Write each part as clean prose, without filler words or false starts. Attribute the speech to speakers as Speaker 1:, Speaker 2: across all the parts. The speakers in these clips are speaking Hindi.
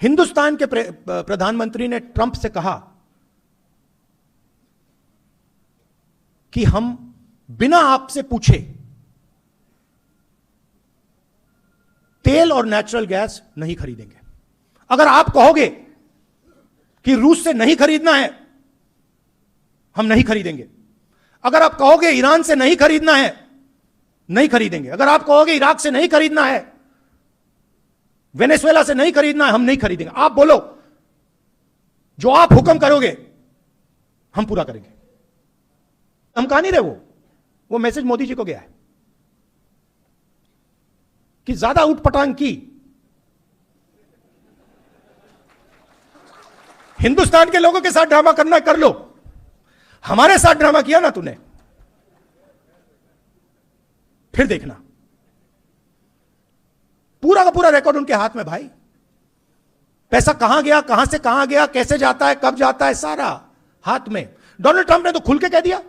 Speaker 1: हिंदुस्तान के प्रधानमंत्री ने ट्रंप से कहा कि हम बिना आपसे पूछे तेल और नेचुरल गैस नहीं खरीदेंगे। अगर आप कहोगे कि रूस से नहीं खरीदना है, हम नहीं खरीदेंगे। अगर आप कहोगे ईरान से नहीं खरीदना है, नहीं खरीदेंगे। अगर आप कहोगे इराक से नहीं खरीदना है, वेनेजुएला से नहीं खरीदना है, हम नहीं खरीदेंगे। आप बोलो, जो आप हुक्म करोगे हम पूरा करेंगे। हम कहा नहीं रहे, वो मैसेज मोदी जी को गया है कि ज्यादा उठपटांग की, हिंदुस्तान के लोगों के साथ ड्रामा करना कर लो, हमारे साथ ड्रामा किया ना तूने, फिर देखना। पूरा का पूरा रिकॉर्ड उनके हाथ में भाई। पैसा कहां गया, कहां से कहां गया, कैसे जाता है, कब जाता है, सारा हाथ में। डोनाल्ड ट्रंप ने तो खुल के कह दिया,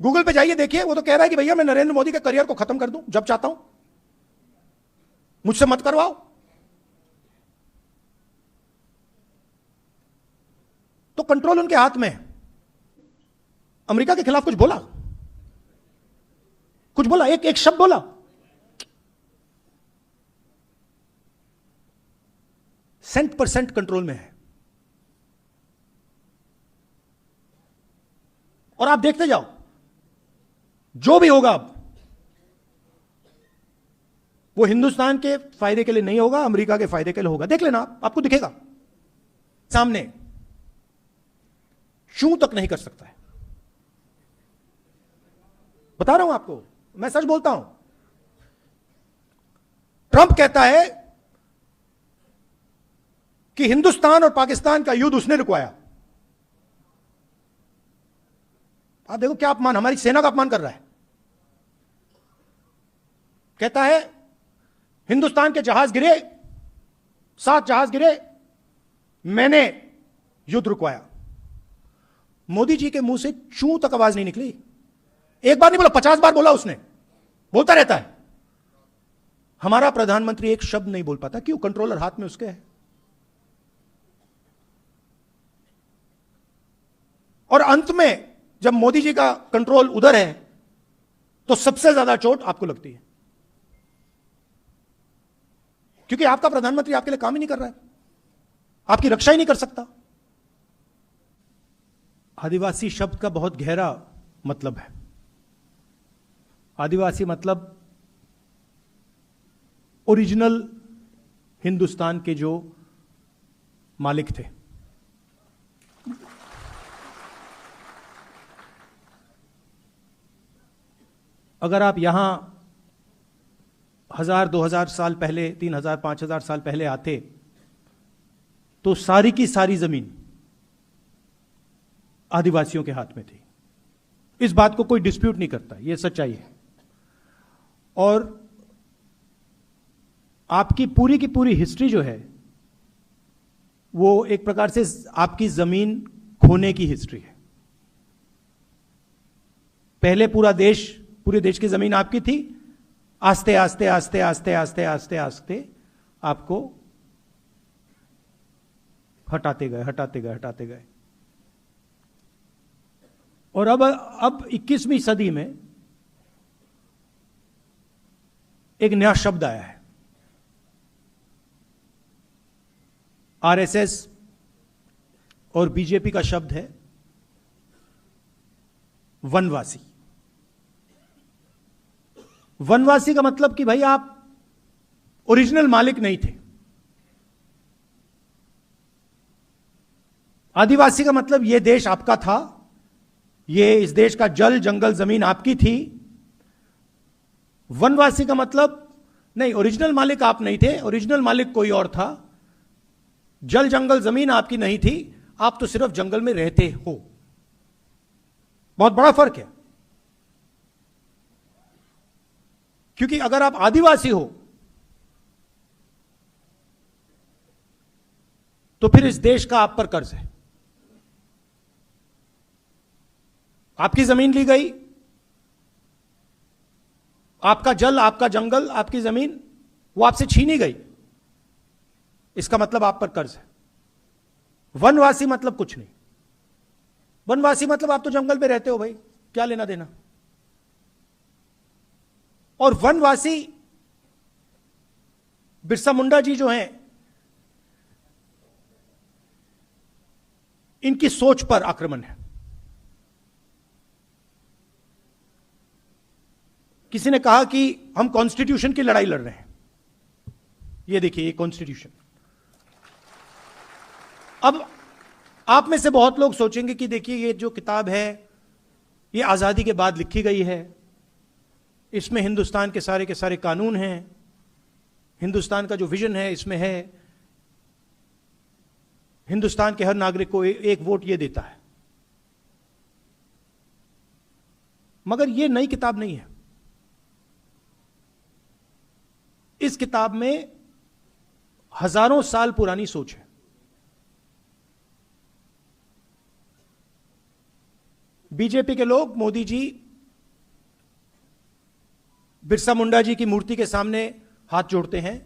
Speaker 1: गूगल पे जाइए देखिए, वो तो कह रहा है कि भैया मैं नरेंद्र मोदी के करियर को खत्म कर दूं जब चाहता हूं, मुझसे मत करवाओ। तो कंट्रोल उनके हाथ में है। अमेरिका के खिलाफ कुछ बोला, कुछ बोला, एक शब्द बोला? 100% कंट्रोल में है। और आप देखते जाओ, जो भी होगा अब वो हिंदुस्तान के फायदे के लिए नहीं होगा, अमेरिका के फायदे के लिए होगा। देख लेना, आपको दिखेगा सामने। चूं तक नहीं कर सकता है, बता रहा हूं आपको, मैं सच बोलता हूं। ट्रंप कहता है कि हिंदुस्तान और पाकिस्तान का युद्ध उसने रुकवाया। आप देखो क्या अपमान, हमारी सेना का अपमान कर रहा है। कहता है हिंदुस्तान के जहाज गिरे, 7 जहाज गिरे, मैंने युद्ध रुकवाया। मोदी जी के मुंह से चूं तक आवाज नहीं निकली। एक बार नहीं बोला, 50 बार बोला उसने, बोलता रहता है। हमारा प्रधानमंत्री एक शब्द नहीं बोल पाता। क्यों? कंट्रोलर हाथ में उसके है। और अंत में जब मोदी जी का कंट्रोल उधर है तो सबसे ज्यादा चोट आपको लगती है, क्योंकि आपका प्रधानमंत्री आपके लिए काम ही नहीं कर रहा है, आपकी रक्षा ही नहीं कर सकता। आदिवासी शब्द का बहुत गहरा मतलब है। आदिवासी मतलब ओरिजिनल हिंदुस्तान के जो मालिक थे। अगर आप यहां 1000, 2000 साल पहले, 3000, 5000 साल पहले आते तो सारी की सारी जमीन आदिवासियों के हाथ में थी। इस बात को कोई डिस्प्यूट नहीं करता, यह सच्चाई है। और आपकी पूरी की पूरी हिस्ट्री जो है वो एक प्रकार से आपकी जमीन खोने की हिस्ट्री है। पहले पूरे देश की जमीन आपकी थी, आस्ते आस्ते आस्ते आस्ते आस्ते आस्ते आस्ते आपको हटाते गए। और अब 21वीं सदी में एक नया शब्द आया है। आरएसएस और बीजेपी का शब्द है वनवासी। वनवासी का मतलब कि भाई आप ओरिजिनल मालिक नहीं थे। आदिवासी का मतलब यह देश आपका था, ये इस देश का जल जंगल जमीन आपकी थी। वनवासी का मतलब नहीं, ओरिजिनल मालिक आप नहीं थे, ओरिजिनल मालिक कोई और था। जल जंगल जमीन आपकी नहीं थी, आप तो सिर्फ जंगल में रहते हो। बहुत बड़ा फर्क है। क्योंकि अगर आप आदिवासी हो तो फिर इस देश का आप पर कर्ज है। आपकी जमीन ली गई, आपका जल, आपका जंगल, आपकी जमीन वो आपसे छीनी गई। इसका मतलब आप पर कर्ज है। वनवासी मतलब कुछ नहीं। वनवासी मतलब आप तो जंगल में रहते हो भाई, क्या लेना देना। और वनवासी बिरसा मुंडा जी जो हैं, इनकी सोच पर आक्रमण है। किसी ने कहा कि हम कॉन्स्टिट्यूशन की लड़ाई लड़ रहे हैं। ये देखिए, ये कॉन्स्टिट्यूशन। अब आप में से बहुत लोग सोचेंगे कि देखिए, ये जो किताब है ये आजादी के बाद लिखी गई है, इसमें हिंदुस्तान के सारे कानून हैं, हिंदुस्तान का जो विजन है इसमें है, हिंदुस्तान के हर नागरिक को एक वोट ये देता है। मगर ये नई किताब नहीं है। इस किताब में हजारों साल पुरानी सोच है। बीजेपी के लोग मोदी जी बिरसा मुंडा जी की मूर्ति के सामने हाथ जोड़ते हैं,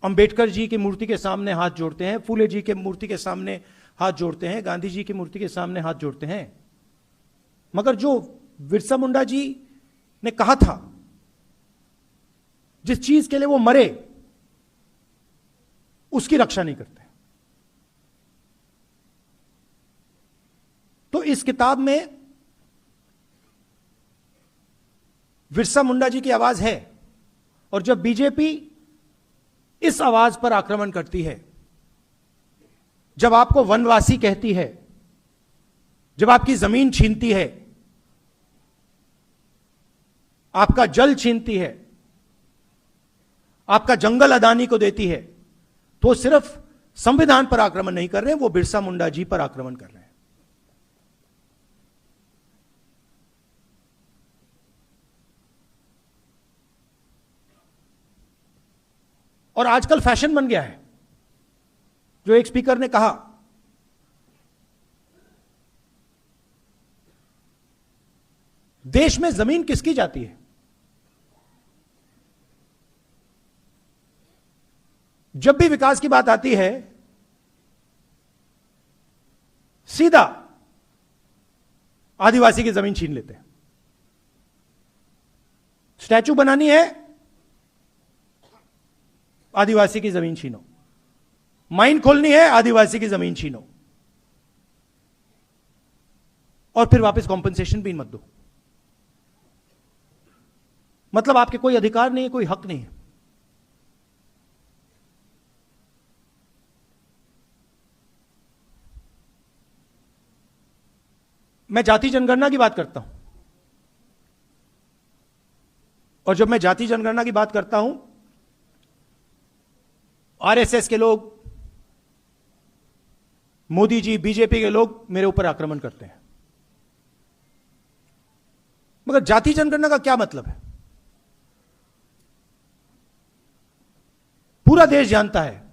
Speaker 1: अंबेडकर जी की मूर्ति के सामने हाथ जोड़ते हैं, फूले जी के मूर्ति के सामने हाथ जोड़ते हैं, गांधी जी की मूर्ति के सामने हाथ जोड़ते हैं। मगर जो बिरसा मुंडा जी ने कहा था, जिस चीज के लिए वो मरे, उसकी रक्षा नहीं करते। तो इस किताब में बिरसा मुंडा जी की आवाज है, और जब बीजेपी इस आवाज पर आक्रमण करती है, जब आपको वनवासी कहती है, जब आपकी जमीन छीनती है, आपका जल छीनती है, आपका जंगल अदानी को देती है, तो सिर्फ संविधान पर आक्रमण नहीं कर रहे हैं, वो बिरसा मुंडा जी पर आक्रमण कर रहे हैं। और आजकल फैशन बन गया है, जो एक स्पीकर ने कहा, देश में जमीन किसकी जाती है? जब भी विकास की बात आती है, सीधा आदिवासी की जमीन छीन लेते हैं। स्टैचू बनानी है, आदिवासी की जमीन छीनो। माइन खोलनी है, आदिवासी की जमीन छीनो, और फिर वापस कॉम्पनसेशन भी मत दो। मतलब आपके कोई अधिकार नहीं है, कोई हक नहीं है। मैं जाति जनगणना की बात करता हूं, और जब मैं जाति जनगणना की बात करता हूं, आरएसएस के लोग, मोदी जी, बीजेपी के लोग मेरे ऊपर आक्रमण करते हैं। मगर जाति जनगणना का क्या मतलब है? पूरा देश जानता है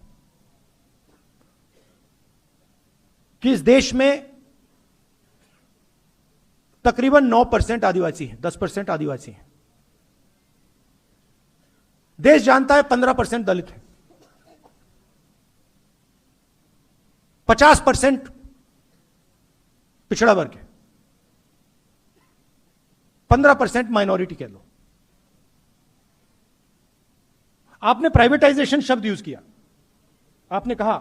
Speaker 1: कि इस देश में तकरीबन 9% आदिवासी हैं, 10% आदिवासी हैं। देश जानता है 15% दलित हैं, 50% पिछड़ा वर्ग है, 15% माइनॉरिटी कह लो। आपने प्राइवेटाइजेशन शब्द यूज किया। आपने कहा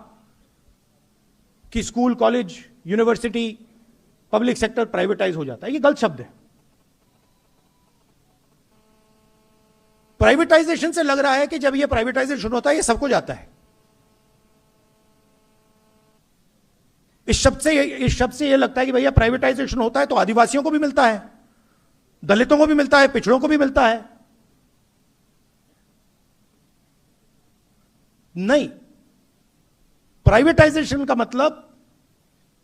Speaker 1: कि school, college, university, public sector privatise हो जाता है। ये गलत शब्द है। प्राइवेटाइजेशन से लग रहा है कि जब ये प्राइवेटाइजेशन होता है, ये सबको जाता है। इस शब्द से यह लगता है कि भैया प्राइवेटाइजेशन होता है तो आदिवासियों को भी मिलता है, दलितों को भी मिलता है, पिछड़ों को भी मिलता है। नहीं, प्राइवेटाइजेशन का मतलब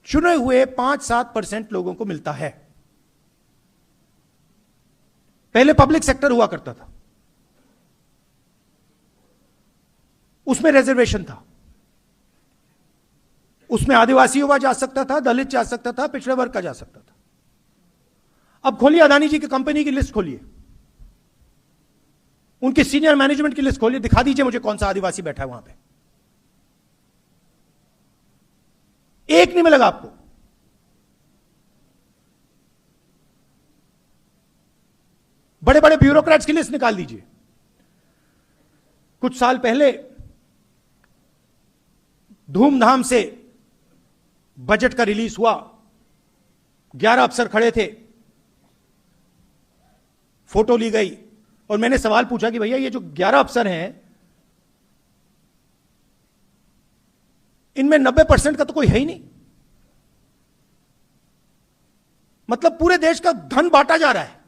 Speaker 1: चुने हुए 5-7% लोगों को मिलता है। पहले पब्लिक सेक्टर हुआ करता था, उसमें रिजर्वेशन था, उसमें आदिवासी युवा जा सकता था, दलित जा सकता था, पिछड़े वर्ग का जा सकता था। अब खोलिए अदानी जी की कंपनी की लिस्ट खोलिए, उनकी सीनियर मैनेजमेंट की लिस्ट खोलिए, दिखा दीजिए मुझे कौन सा आदिवासी बैठा है वहां पे। एक नहीं मिलेगा आपको। बड़े बड़े ब्यूरोक्रेट्स की लिस्ट निकाल दीजिए। कुछ साल पहले धूमधाम से बजट का रिलीज हुआ, 11 अफसर खड़े थे, फोटो ली गई और मैंने सवाल पूछा कि भैया ये जो 11 अफसर हैं, इनमें 90% का तो कोई है ही नहीं। मतलब पूरे देश का धन बांटा जा रहा है,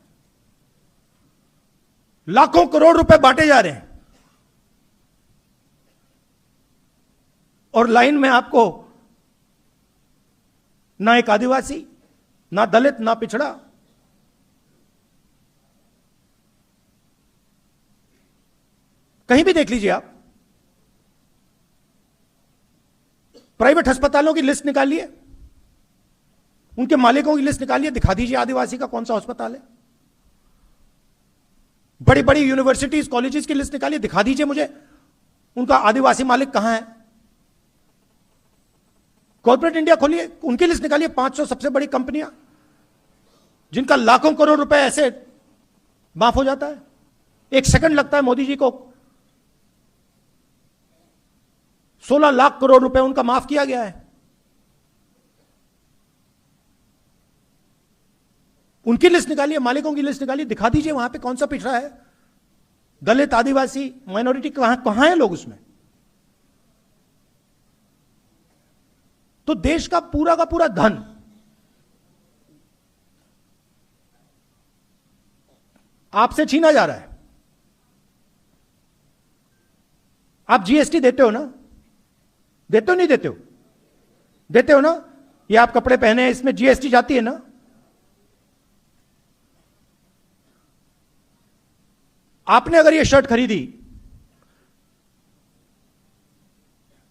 Speaker 1: लाखों करोड़ रुपए बांटे जा रहे हैं, और लाइन में आपको ना एक आदिवासी, ना दलित, ना पिछड़ा। कहीं भी देख लीजिए आप, प्राइवेट अस्पतालों की लिस्ट निकालिए, उनके मालिकों की लिस्ट निकालिए, दिखा दीजिए आदिवासी का कौन सा अस्पताल है। बड़ी बड़ी यूनिवर्सिटीज, कॉलेजेस की लिस्ट निकालिए, दिखा दीजिए मुझे उनका आदिवासी मालिक कहां है। कॉर्पोरेट इंडिया खोलिए, उनकी लिस्ट निकालिए, 500 सबसे बड़ी कंपनियां जिनका लाखों करोड़ रुपए ऐसे माफ हो जाता है। एक सेकंड लगता है मोदी जी को, 16 लाख करोड़ रुपए उनका माफ किया गया है। उनकी लिस्ट निकालिए, मालिकों की लिस्ट निकालिए, दिखा दीजिए वहां पे कौन सा पिछड़ा है, दलित, आदिवासी, माइनॉरिटी, कहां है लोग उसमें। तो देश का पूरा धन आपसे छीना जा रहा है। आप जीएसटी देते हो ना? देते हो नहीं देते हो? देते हो ना? ये आप कपड़े पहने हैं, इसमें जीएसटी जाती है ना? आपने अगर ये शर्ट खरीदी,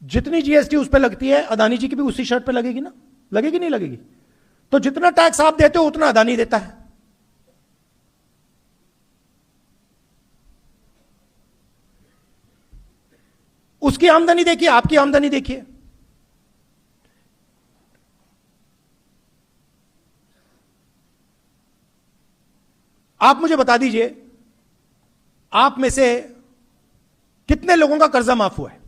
Speaker 1: जितनी जीएसटी उस पर लगती है, अदानी जी की भी उसी शर्ट पे लगेगी ना? लगेगी नहीं लगेगी? तो जितना टैक्स आप देते हो उतना अदानी देता है। उसकी आमदनी देखिए, आपकी आमदनी देखिए। आप मुझे बता दीजिए, आप में से कितने लोगों का कर्जा माफ हुआ है?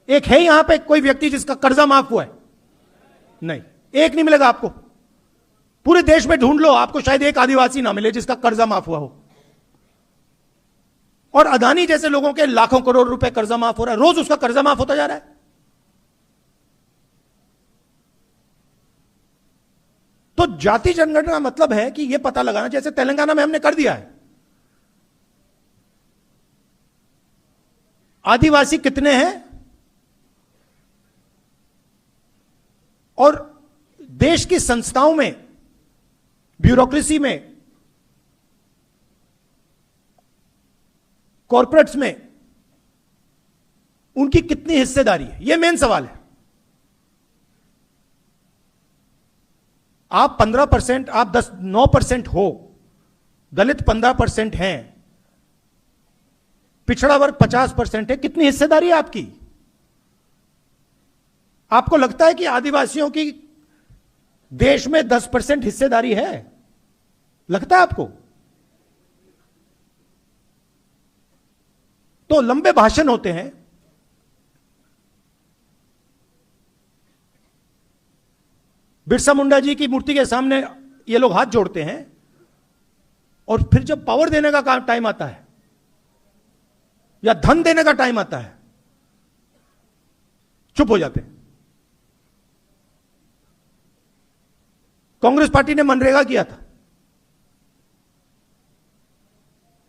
Speaker 1: एक है यहां पे कोई व्यक्ति जिसका कर्जा माफ हुआ है? नहीं, एक नहीं मिलेगा आपको। पूरे देश में ढूंढ लो, आपको शायद एक आदिवासी ना मिले जिसका कर्जा माफ हुआ हो। और अदानी जैसे लोगों के लाखों करोड़ रुपए कर्जा माफ हो रहा है, रोज उसका कर्जा माफ होता जा रहा है। तो जाति जनगणना का मतलब है कि यह पता लगाना, जैसे तेलंगाना में हमने कर दिया है, आदिवासी कितने हैं और देश की संस्थाओं में, ब्यूरोक्रेसी में, कॉर्पोरेट्स में उनकी कितनी हिस्सेदारी है, यह मेन सवाल है। आप 15%, आप 9% हो, दलित 15% हैं, पिछड़ा वर्ग 50% है, कितनी हिस्सेदारी है आपकी? आपको लगता है कि आदिवासियों की देश में 10% हिस्सेदारी है? लगता है आपको? तो लंबे भाषण होते हैं, बिरसा मुंडा जी की मूर्ति के सामने ये लोग हाथ जोड़ते हैं, और फिर जब पावर देने का टाइम आता है या धन देने का टाइम आता है, चुप हो जाते हैं। कांग्रेस पार्टी ने मनरेगा किया था।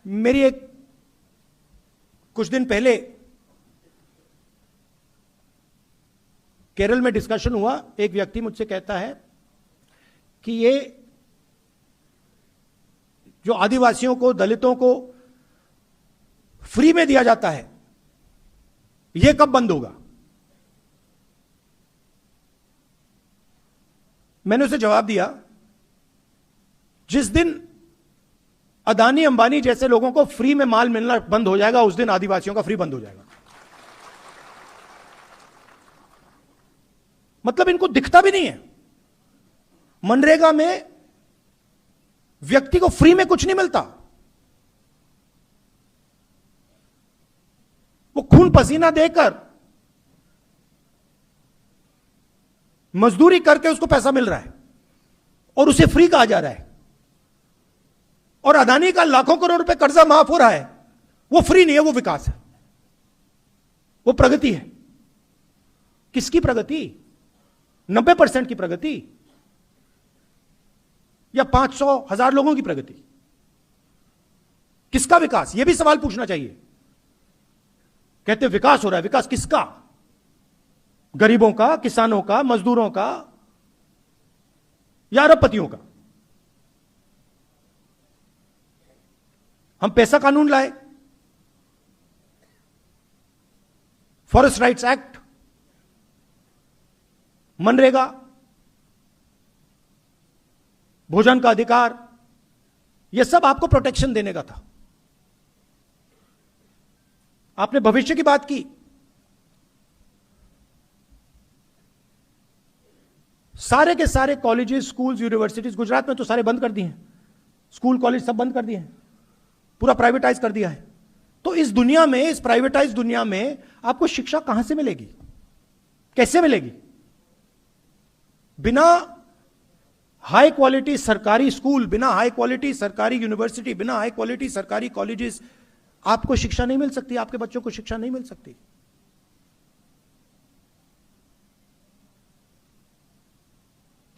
Speaker 1: मेरी एक कुछ दिन पहले केरल में डिस्कशन हुआ, एक व्यक्ति मुझसे कहता है कि ये जो आदिवासियों को, दलितों को फ्री में दिया जाता है, ये कब बंद होगा? मैंने उसे जवाब दिया, जिस दिन अदानी अंबानी जैसे लोगों को फ्री में माल मिलना बंद हो जाएगा, उस दिन आदिवासियों का फ्री बंद हो जाएगा। मतलब इनको दिखता भी नहीं है। मनरेगा में व्यक्ति को फ्री में कुछ नहीं मिलता, वो खून पसीना देकर मजदूरी करके उसको पैसा मिल रहा है और उसे फ्री कहा जा रहा है। और अदानी का लाखों करोड़ रुपए कर्जा माफ हो रहा है, वो फ्री नहीं है, वो विकास है, वो प्रगति है। किसकी प्रगति? 90% की प्रगति या 500,000 लोगों की प्रगति? किसका विकास? यह भी सवाल पूछना चाहिए। कहते विकास हो रहा है, विकास किसका? गरीबों का, किसानों का, मजदूरों का या अरबपतियों का? हम पैसा कानून लाए, फॉरेस्ट राइट्स एक्ट, मनरेगा, भोजन का अधिकार, यह सब आपको प्रोटेक्शन देने का था। आपने भविष्य की बात की। सारे के सारे कॉलेजेस, स्कूल्स, यूनिवर्सिटीज गुजरात में तो सारे बंद कर दिए हैं, स्कूल कॉलेज सब बंद कर दिए हैं, पूरा प्राइवेटाइज कर दिया है। तो इस दुनिया में, इस प्राइवेटाइज दुनिया में आपको शिक्षा कहां से मिलेगी? कैसे मिलेगी? बिना हाई क्वालिटी सरकारी स्कूल, बिना हाई क्वालिटी सरकारी यूनिवर्सिटी, बिना हाई क्वालिटी सरकारी कॉलेजेस आपको शिक्षा नहीं मिल सकती, आपके बच्चों को शिक्षा नहीं मिल सकती।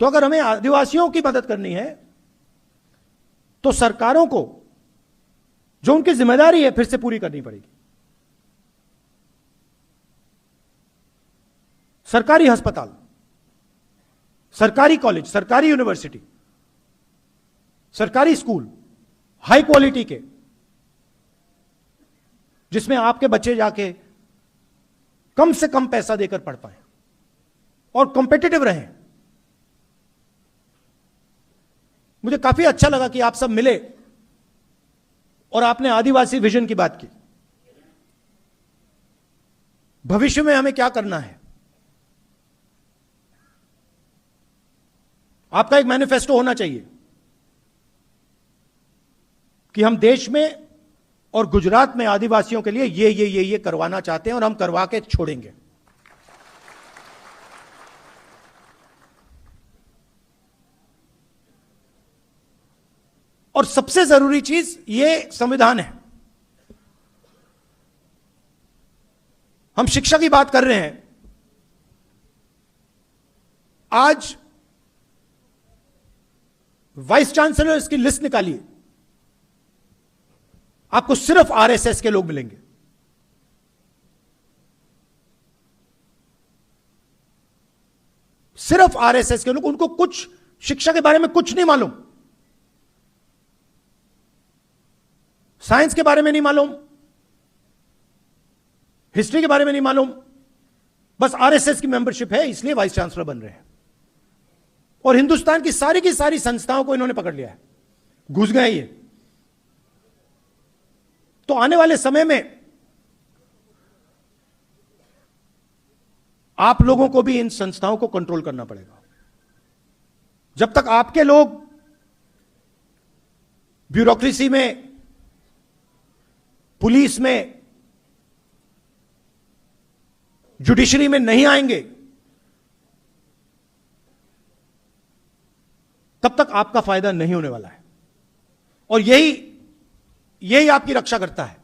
Speaker 1: तो अगर हमें आदिवासियों की मदद करनी है तो सरकारों को जो उनकी जिम्मेदारी है फिर से पूरी करनी पड़ेगी। सरकारी अस्पताल, सरकारी कॉलेज, सरकारी यूनिवर्सिटी, सरकारी स्कूल हाई क्वालिटी के, जिसमें आपके बच्चे जाके कम से कम पैसा देकर पढ़ पाए और कॉम्पिटिटिव रहें। मुझे काफी अच्छा लगा कि आप सब मिले और आपने आदिवासी विजन की बात की। भविष्य में हमें क्या करना है? आपका एक मैनिफेस्टो होना चाहिए कि हम देश में और गुजरात में आदिवासियों के लिए ये करवाना चाहते हैं और हम करवा के छोड़ेंगे। और सबसे जरूरी चीज ये संविधान है। हम शिक्षा की बात कर रहे हैं। आज वाइस चांसलर्स की लिस्ट निकालिए, आपको सिर्फ आरएसएस के लोग मिलेंगे। सिर्फ आरएसएस के लोग, उनको कुछ शिक्षा के बारे में कुछ नहीं मालूम, साइंस के बारे में नहीं मालूम, हिस्ट्री के बारे में नहीं मालूम, बस आरएसएस की मेंबरशिप है इसलिए वाइस चांसलर बन रहे हैं। और हिंदुस्तान की सारी संस्थाओं को इन्होंने पकड़ लिया है, घुस गए ये। तो आने वाले समय में आप लोगों को भी इन संस्थाओं को कंट्रोल करना पड़ेगा। जब तक आपके लोग ब्यूरोक्रेसी में, पुलिस में, जुडिशरी में नहीं आएंगे, तब तक आपका फायदा नहीं होने वाला है। और यही आपकी रक्षा करता है।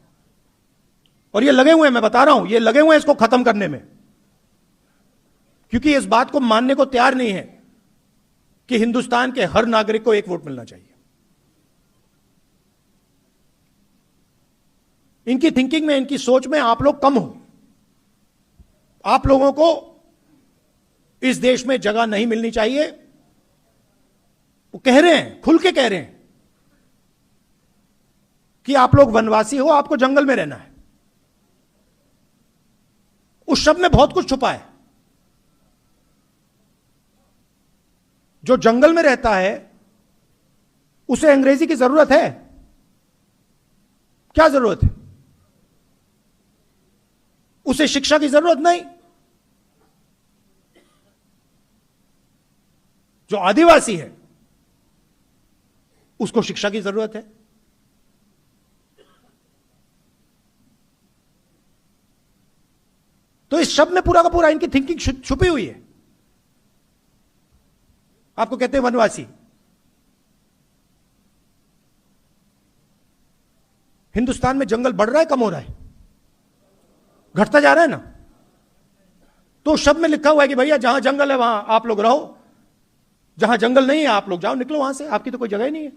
Speaker 1: और ये लगे हुए हैं, मैं बता रहा हूं, ये लगे हुए हैं इसको खत्म करने में, क्योंकि इस बात को मानने को तैयार नहीं है कि हिंदुस्तान के हर नागरिक को एक वोट मिलना चाहिए। इनकी थिंकिंग में, इनकी सोच में आप लोग कम हो। आप लोगों को इस देश में जगह नहीं मिलनी चाहिए। वो कह रहे हैं, खुल के कह रहे हैं कि आप लोग वनवासी हो, आपको जंगल में रहना है। उस शब्द में बहुत कुछ छुपा है। जो जंगल में रहता है उसे अंग्रेजी की जरूरत है, क्या जरूरत है? उसे शिक्षा की जरूरत नहीं। जो आदिवासी है उसको शिक्षा की जरूरत है। तो इस शब्द में पूरा का पूरा इनकी थिंकिंग छुपी हुई है। आपको कहते हैं वनवासी। हिंदुस्तान में जंगल बढ़ रहा है, कम हो रहा है? घटता जा रहा है ना। तो शब्द में लिखा हुआ है कि भैया जहां जंगल है वहां आप लोग रहो, जहां जंगल नहीं है आप लोग जाओ, निकलो वहां से, आपकी तो कोई जगह ही नहीं है।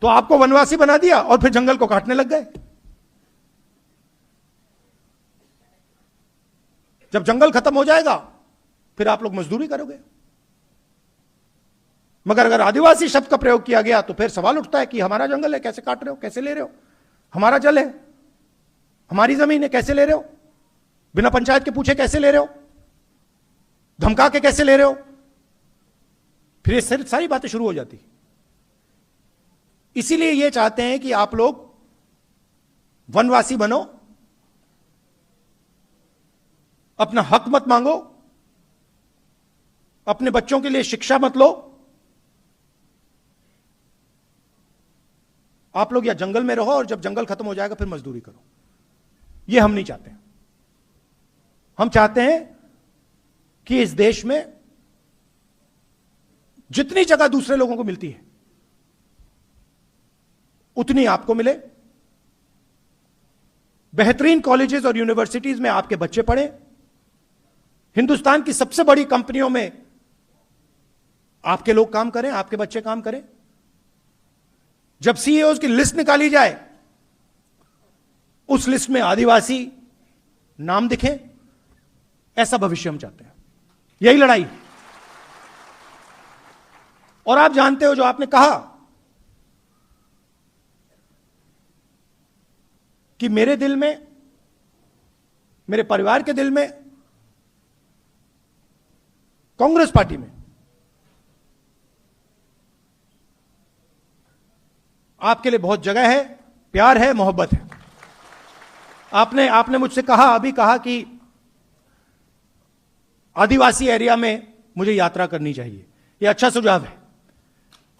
Speaker 1: तो आपको वनवासी बना दिया और फिर जंगल को काटने लग गए। जब जंगल खत्म हो जाएगा फिर आप लोग मजदूरी करोगे। मगर अगर आदिवासी शब्द का प्रयोग किया गया तो फिर सवाल उठता है कि हमारा जंगल है, कैसे काट रहे हो, कैसे ले रहे हो? हमारा जल है, हमारी जमीन है, कैसे ले रहे हो? बिना पंचायत के पूछे कैसे ले रहे हो? धमका के कैसे ले रहे हो? फिर ये सारी बातें शुरू हो जाती। इसीलिए ये चाहते हैं कि आप लोग वनवासी बनो, अपना हक मत मांगो, अपने बच्चों के लिए शिक्षा मत लो। आप लोग या जंगल में रहो और जब जंगल खत्म हो जाएगा फिर मजदूरी करो। ये हम नहीं चाहते। हम चाहते हैं कि इस देश में जितनी जगह दूसरे लोगों को मिलती है उतनी आपको मिले। बेहतरीन कॉलेजेस और यूनिवर्सिटीज में आपके बच्चे पढ़े। हिंदुस्तान की सबसे बड़ी कंपनियों में आपके लोग काम करें, आपके बच्चे काम करें। जब सीईओ की लिस्ट निकाली जाए उस लिस्ट में आदिवासी नाम दिखे, ऐसा भविष्य हम चाहते हैं। यही लड़ाई। और आप जानते हो जो आपने कहा कि मेरे दिल में, मेरे परिवार के दिल में, कांग्रेस पार्टी में आपके लिए बहुत जगह है, प्यार है, मोहब्बत है। आपने मुझसे कहा, अभी कहा कि आदिवासी एरिया में मुझे यात्रा करनी चाहिए। यह अच्छा सुझाव है।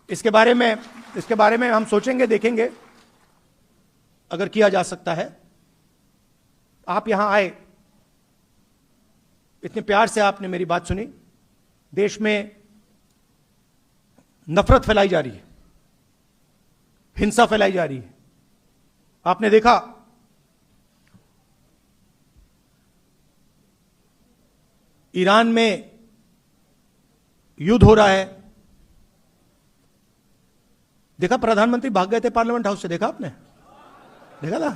Speaker 1: इसके बारे में हम सोचेंगे, देखेंगे अगर किया जा सकता है। आप यहां आए, इतने प्यार से आपने मेरी बात सुनी। देश में नफरत फैलाई जा रही है, हिंसा फैलाई जा रही है। आपने देखा ईरान में युद्ध हो रहा है। देखा, प्रधानमंत्री भाग गए थे पार्लियामेंट हाउस से। देखा आपने? देखा था?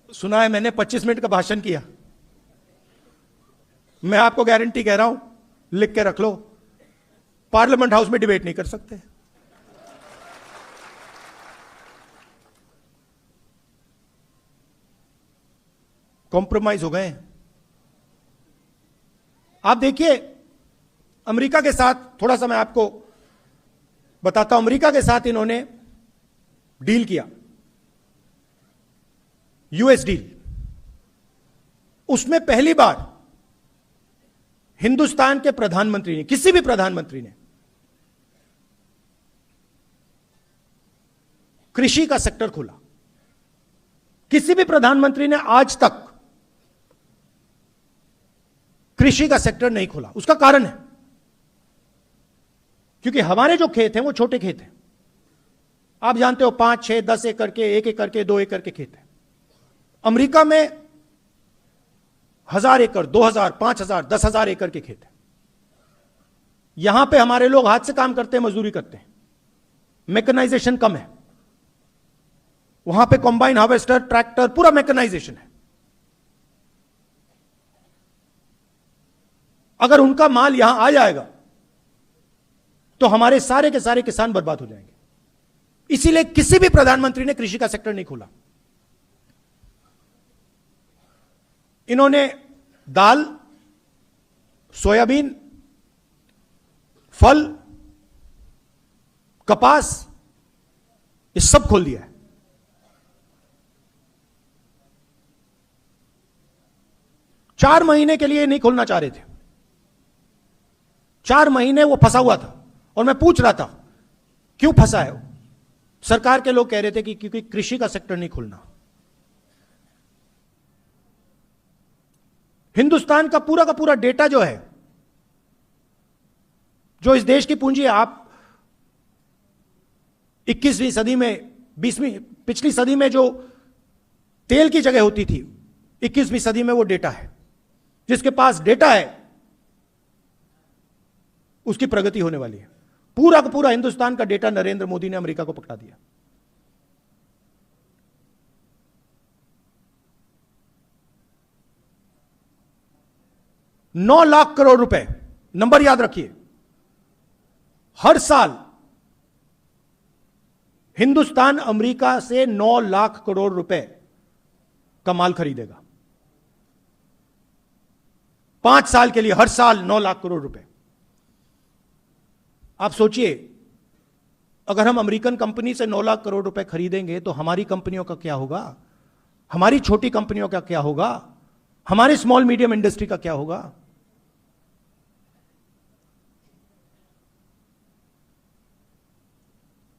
Speaker 1: सुना है मैंने 25 मिनट का भाषण किया। मैं आपको गारंटी कह रहा हूं, लिख के रख लो, पार्लियामेंट हाउस में डिबेट नहीं कर सकते। कॉम्प्रोमाइज हो गए। आप देखिए अमेरिका के साथ, थोड़ा सा मैं आपको बताता हूं। अमेरिका के साथ इन्होंने डील किया, यूएस डील। उसमें पहली बार हिंदुस्तान के प्रधानमंत्री ने, किसी भी प्रधानमंत्री ने, कृषि का सेक्टर खोला। किसी भी प्रधानमंत्री ने आज तक कृषि का सेक्टर नहीं खोला। उसका कारण है क्योंकि हमारे जो खेत हैं वो छोटे खेत हैं। आप जानते हो 5, 6, 10 एकड़ के, 1 एकड़ के, 2 एकड़ के खेत हैं। अमेरिका में 1000 एकड़, 2000, 5000, 10,000 एकड़ के खेत हैं। यहां पे हमारे लोग हाथ से काम करते हैं, मजदूरी करते हैं, मैकेनाइजेशन कम है। वहां पे कॉम्बाइन हार्वेस्टर, ट्रैक्टर, पूरा मैकेनाइजेशन है। अगर उनका माल यहां आ जाएगा तो हमारे सारे के सारे किसान बर्बाद हो जाएंगे। इसीलिए किसी भी प्रधानमंत्री ने कृषि का सेक्टर नहीं खोला। इन्होंने दाल, सोयाबीन, फल, कपास, ये सब खोल दिया है। चार महीने के लिए नहीं खोलना चाह रहे थे। 4 महीने वो फंसा हुआ था और मैं पूछ रहा था क्यों फंसा है वो। सरकार के लोग कह रहे थे कि क्योंकि कृषि का सेक्टर नहीं खुलना। हिंदुस्तान का पूरा डेटा जो है, जो इस देश की पूंजी है, आप 21वीं सदी में, 20वीं, पिछली सदी में जो तेल की जगह होती थी, 21वीं सदी में वो डेटा है। जिसके पास डेटा है उसकी प्रगति होने वाली है। पूरा का पूरा हिंदुस्तान का डेटा नरेंद्र मोदी ने अमेरिका को पकड़ा दिया। $9 लाख करोड़ रुपए, नंबर याद रखिए, हर साल हिंदुस्तान अमेरिका से 9 लाख करोड़ रुपए का माल खरीदेगा। 5 साल के लिए हर साल 9 लाख करोड़ रुपए। आप सोचिए, अगर हम अमेरिकन कंपनी से 9 लाख करोड़ रुपए खरीदेंगे तो हमारी कंपनियों का क्या होगा, हमारी छोटी कंपनियों का क्या होगा, हमारी स्मॉल मीडियम इंडस्ट्री का क्या होगा।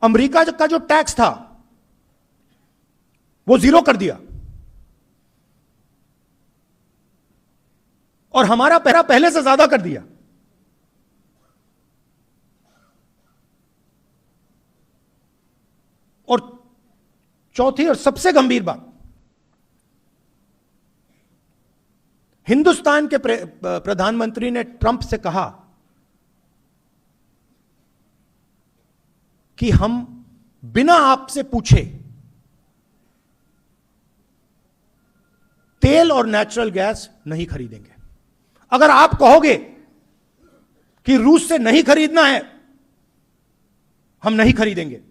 Speaker 1: अमेरिका का जो टैक्स था वो 0 कर दिया और हमारा पहले से ज्यादा कर दिया। और चौथी और सबसे गंभीर बात, हिंदुस्तान के प्रधानमंत्री ने ट्रंप से कहा कि हम बिना आपसे पूछे तेल और नेचुरल गैस नहीं खरीदेंगे। अगर आप कहोगे कि रूस से नहीं खरीदना है, हम नहीं खरीदेंगे।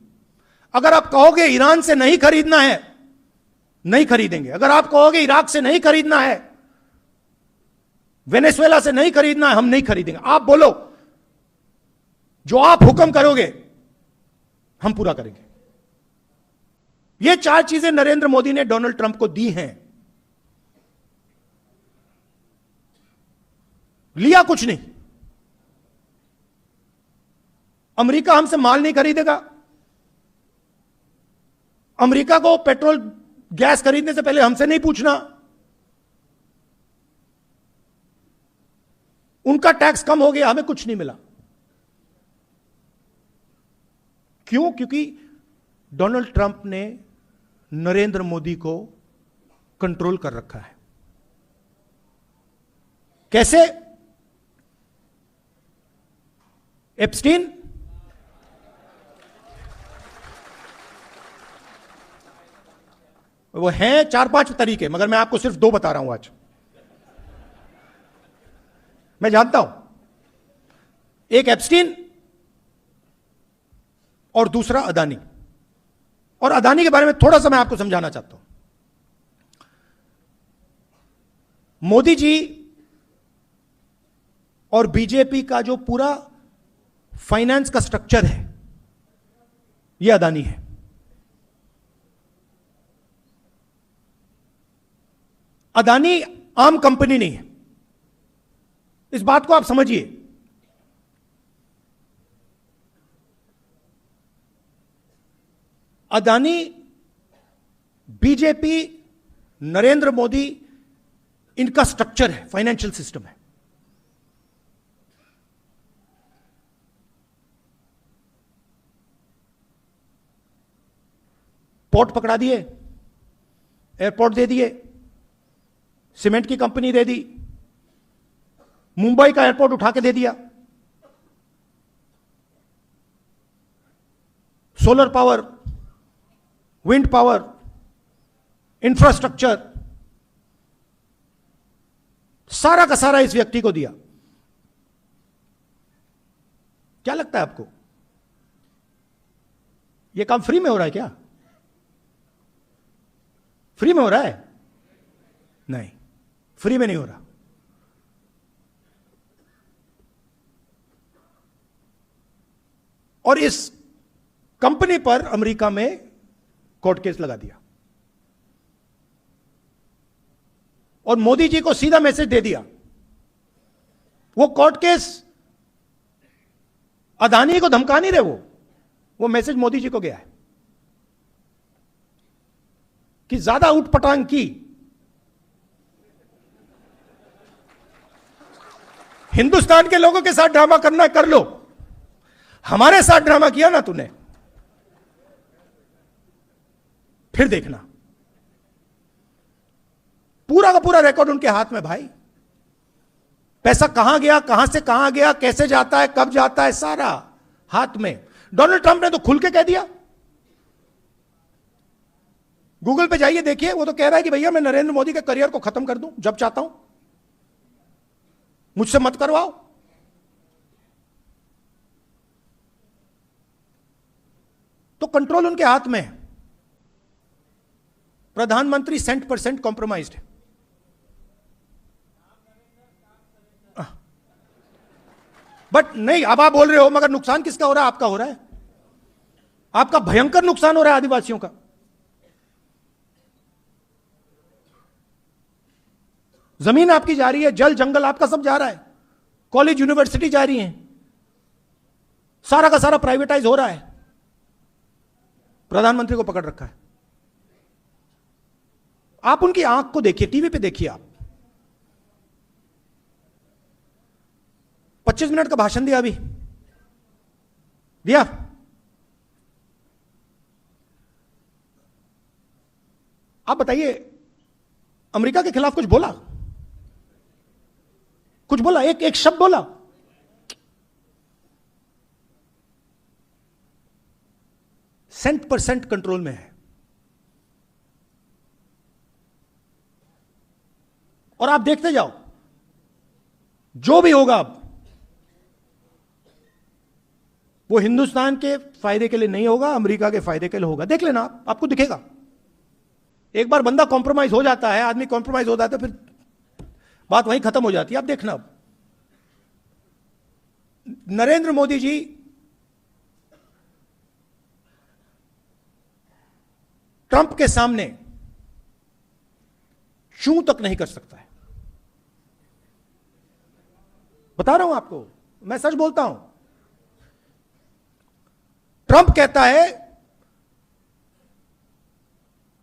Speaker 1: अगर आप कहोगे ईरान से नहीं खरीदना है, नहीं खरीदेंगे। अगर आप कहोगे इराक से नहीं खरीदना है, वेनेजुएला से नहीं खरीदना है, हम नहीं खरीदेंगे। आप बोलो, जो आप हुक्म करोगे हम पूरा करेंगे। ये 4 चीजें नरेंद्र मोदी ने डोनाल्ड ट्रंप को दी हैं। लिया कुछ नहीं। अमेरिका हमसे माल नहीं खरीदेगा। अमेरिका को पेट्रोल गैस खरीदने से पहले हमसे नहीं पूछना। उनका टैक्स कम हो गया, हमें कुछ नहीं मिला। क्यों? क्योंकि डोनाल्ड ट्रंप ने नरेंद्र मोदी को कंट्रोल कर रखा है। कैसे? एप्स्टीन, वो हैं 4-5 तरीके, मगर मैं आपको सिर्फ 2 बता रहा हूं आज। मैं जानता हूं, एक एप्स्टीन और दूसरा अदानी। और अदानी के बारे में थोड़ा सा मैं आपको समझाना चाहता हूं। मोदी जी और बीजेपी का जो पूरा फाइनेंस का स्ट्रक्चर है, यह अदानी है। अदानी आम कंपनी नहीं है, इस बात को आप समझिए। अदानी बीजेपी, नरेंद्र मोदी, इनका स्ट्रक्चर है, फाइनेंशियल सिस्टम है। पोर्ट पकड़ा दिए, एयरपोर्ट दे दिए, सीमेंट की कंपनी दे दी, मुंबई का एयरपोर्ट उठा के दे दिया, solar power, wind power, infrastructure, सारा का सारा इस व्यक्ति को दिया। क्या लगता है आपको, यह काम फ्री में हो रहा है क्या? फ्री में हो रहा है? नहीं, फ्री में नहीं हो रहा। और इस कंपनी पर अमेरिका में कोर्ट केस लगा दिया और मोदी जी को सीधा मैसेज दे दिया। वो कोर्ट केस अदानी को धमका नहीं रहे, वो मैसेज मोदी जी को गया है कि ज्यादा उठपटांग की, हिंदुस्तान के लोगों के साथ ड्रामा करना कर लो, हमारे साथ ड्रामा किया ना तूने, फिर देखना। पूरा का पूरा रिकॉर्ड उनके हाथ में भाई। पैसा कहां गया, कहां से कहां गया, कैसे जाता है, कब जाता है, सारा हाथ में। डोनाल्ड ट्रंप ने तो खुल के कह दिया, गूगल पे जाइए देखिए, वो तो कह रहा है कि भैया मैं नरेंद्र मोदी के करियर को खत्म कर दूं जब चाहता हूं, मुझसे मत करवाओ। तो कंट्रोल उनके हाथ में है। प्रधानमंत्री 100% कॉम्प्रोमाइज्ड है। बट नहीं, अब आप बोल रहे हो मगर नुकसान किसका हो रहा है? आपका हो रहा है। आपका भयंकर नुकसान हो रहा है आदिवासियों का। जमीन आपकी जा रही है, जल जंगल आपका सब जा रहा है, कॉलेज यूनिवर्सिटी जा रही है, सारा का सारा प्राइवेटाइज हो रहा है। प्रधानमंत्री को पकड़ रखा है। आप उनकी आंख को देखिए, टीवी पे देखिए आप। 25 मिनट का भाषण दिया, अभी दिया। आप बताइए, अमेरिका के खिलाफ कुछ बोला? कुछ बोला? एक शब्द बोला? %% कंट्रोल में है। और आप देखते जाओ, जो भी होगा अब वो हिंदुस्तान के फायदे के लिए नहीं होगा, अमेरिका के फायदे के लिए होगा। देख लेना आप, आपको दिखेगा। एक बार बंदा कॉम्प्रोमाइज हो जाता है, आदमी कॉम्प्रोमाइज हो जाता है, फिर बात वहीं खत्म हो जाती है। आप देखना, अब नरेंद्र मोदी जी ट्रंप के सामने चूं तक नहीं कर सकता है। बता रहा हूं आपको, मैं सच बोलता हूं। ट्रंप कहता है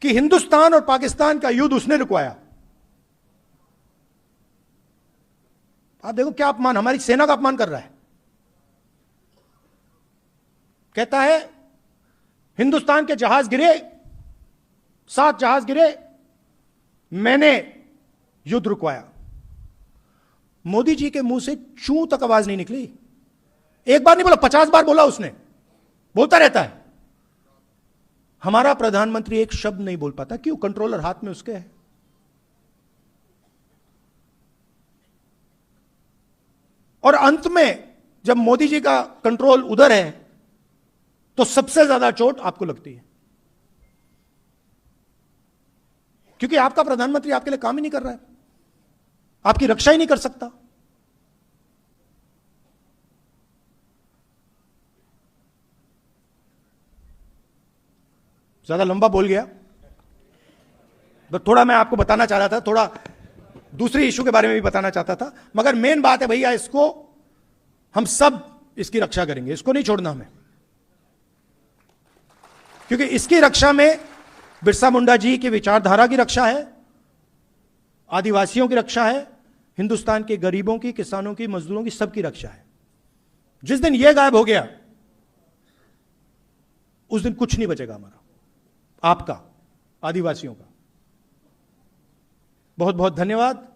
Speaker 1: कि हिंदुस्तान और पाकिस्तान का युद्ध उसने रुकवाया। आप देखो क्या अपमान, हमारी सेना का अपमान कर रहा है। कहता है हिंदुस्तान के जहाज गिरे, 7 जहाज गिरे, मैंने युद्ध रुकवाया। मोदी जी के मुंह से चूं तक आवाज नहीं निकली। एक बार नहीं बोला, 50 बार बोला उसने, बोलता रहता है। हमारा प्रधानमंत्री एक शब्द नहीं बोल पाता। क्यों? कंट्रोलर हाथ में उसके है। और अंत में जब मोदी जी का कंट्रोल उधर है तो सबसे ज्यादा चोट आपको लगती है, क्योंकि आपका प्रधानमंत्री आपके लिए काम ही नहीं कर रहा है, आपकी रक्षा ही नहीं कर सकता। ज्यादा लंबा बोल गया, तो थोड़ा मैं आपको बताना चाह रहा था, थोड़ा दूसरे इशू के बारे में भी बताना चाहता था। मगर मेन बात है भैया, इसको हम सब इसकी रक्षा करेंगे, इसको नहीं छोड़ना हमें, क्योंकि इसकी रक्षा में बिरसा मुंडा जी की विचारधारा की रक्षा है, आदिवासियों की रक्षा है, हिंदुस्तान के गरीबों की, किसानों की, मजदूरों की, सबकी रक्षा है। जिस दिन यह गायब हो गया उस दिन कुछ नहीं बचेगा हमारा, आपका, आदिवासियों का। बहुत बहुत धन्यवाद।